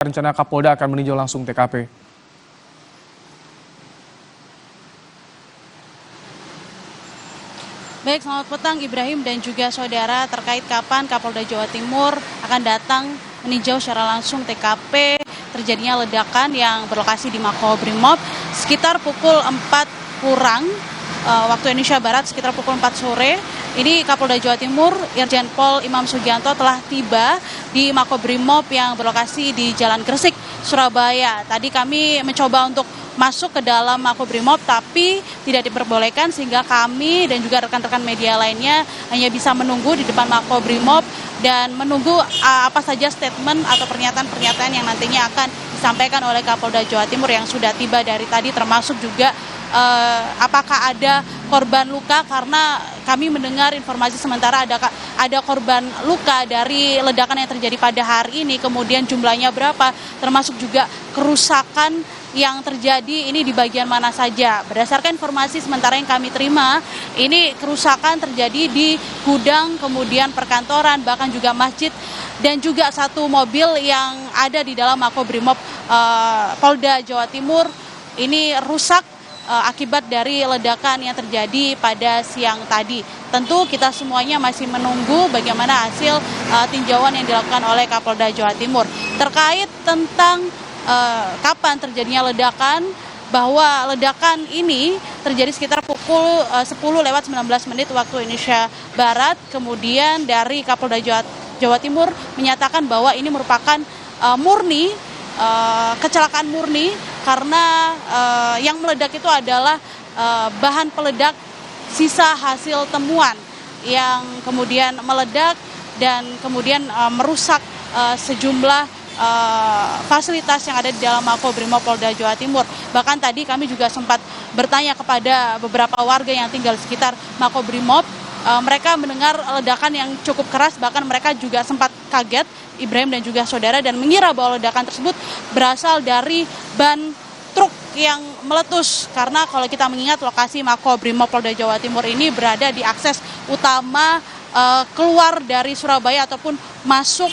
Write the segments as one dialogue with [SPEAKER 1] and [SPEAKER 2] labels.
[SPEAKER 1] rencana Kapolda akan meninjau langsung TKP.
[SPEAKER 2] Baik, selamat petang Ibrahim dan juga saudara. Terkait kapan Kapolda Jawa Timur akan datang meninjau secara langsung TKP terjadinya ledakan yang berlokasi di Makobrimob sekitar pukul 4 kurang waktu Indonesia Barat, sekitar pukul 4 sore. Ini Kapolda Jawa Timur Irjen Pol Imam Sugianto telah tiba di Makobrimob yang berlokasi di Jalan Gresik, Surabaya. Tadi kami mencoba untuk masuk ke dalam Makobrimob tapi tidak diperbolehkan, sehingga kami dan juga rekan-rekan media lainnya hanya bisa menunggu di depan Makobrimob dan menunggu apa saja statement atau pernyataan-pernyataan yang nantinya akan disampaikan oleh Kapolda Jawa Timur yang sudah tiba dari tadi, termasuk juga apakah ada korban luka, karena kami mendengar informasi sementara ada korban luka dari ledakan yang terjadi pada hari ini, kemudian jumlahnya berapa, termasuk juga kerusakan yang terjadi ini di bagian mana saja. Berdasarkan informasi sementara yang kami terima, ini kerusakan terjadi di gudang, kemudian perkantoran, bahkan juga masjid, dan juga satu mobil yang ada di dalam Makobrimob Polda Jawa Timur ini rusak akibat dari ledakan yang terjadi pada siang tadi. Tentu kita semuanya masih menunggu bagaimana hasil tinjauan yang dilakukan oleh Kapolda Jawa Timur. Terkait tentang kapan terjadinya ledakan, bahwa ledakan ini terjadi sekitar pukul 10:19 waktu Indonesia Barat. Kemudian dari Kapolda Jawa Timur menyatakan bahwa ini merupakan kecelakaan murni, karena yang meledak itu adalah bahan peledak sisa hasil temuan yang kemudian meledak dan kemudian merusak sejumlah fasilitas yang ada di dalam Makobrimob Polda Jawa Timur. Bahkan tadi kami juga sempat bertanya kepada beberapa warga yang tinggal di sekitar Makobrimob. Mereka mendengar ledakan yang cukup keras, bahkan mereka juga sempat kaget, Ibrahim dan juga saudara, dan mengira bahwa ledakan tersebut berasal dari ban truk yang meletus. Karena kalau kita mengingat lokasi Makobrimob Polda Jawa Timur ini berada di akses utama keluar dari Surabaya ataupun masuk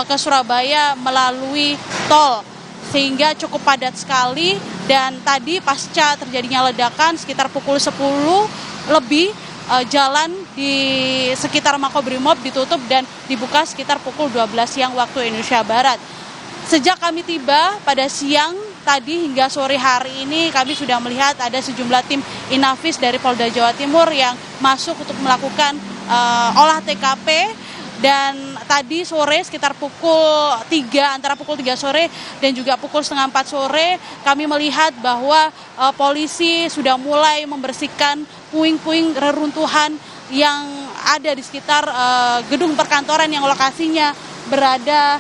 [SPEAKER 2] ke Surabaya melalui tol, sehingga cukup padat sekali. Dan tadi pasca terjadinya ledakan sekitar pukul 10 lebih, jalan di sekitar Makobrimob ditutup dan dibuka sekitar pukul 12 siang waktu Indonesia Barat. Sejak kami tiba pada siang tadi hingga sore hari ini, kami sudah melihat ada sejumlah tim Inafis dari Polda Jawa Timur yang masuk untuk melakukan olah TKP. Dan tadi sore sekitar antara pukul 3 sore dan juga pukul setengah 4 sore, kami melihat bahwa polisi sudah mulai membersihkan puing-puing reruntuhan yang ada di sekitar gedung perkantoran yang lokasinya berada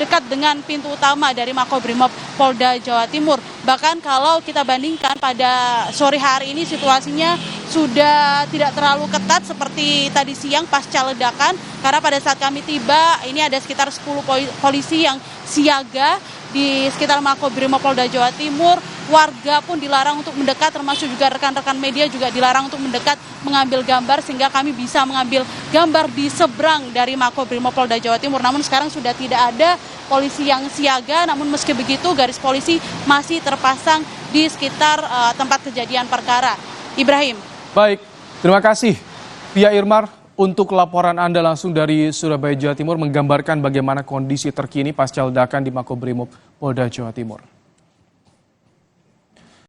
[SPEAKER 2] dekat dengan pintu utama dari Makobrimob Polda Jawa Timur. Bahkan kalau kita bandingkan pada sore hari ini, situasinya sudah tidak terlalu ketat seperti tadi siang pasca ledakan, karena pada saat kami tiba ini ada sekitar 10 polisi yang siaga di sekitar Makobrimob Polda Jawa Timur. Warga pun dilarang untuk mendekat, termasuk juga rekan-rekan media juga dilarang untuk mendekat mengambil gambar, sehingga kami bisa mengambil gambar di seberang dari Makobrimob Polda Jawa Timur. Namun sekarang sudah tidak ada polisi yang siaga, namun meski begitu garis polisi masih terpasang di sekitar tempat kejadian perkara. Ibrahim.
[SPEAKER 1] Baik, terima kasih Pia Irmar untuk laporan Anda langsung dari Surabaya, Jawa Timur, menggambarkan bagaimana kondisi terkini pasca ledakan di Makobrimob Polda Jawa Timur.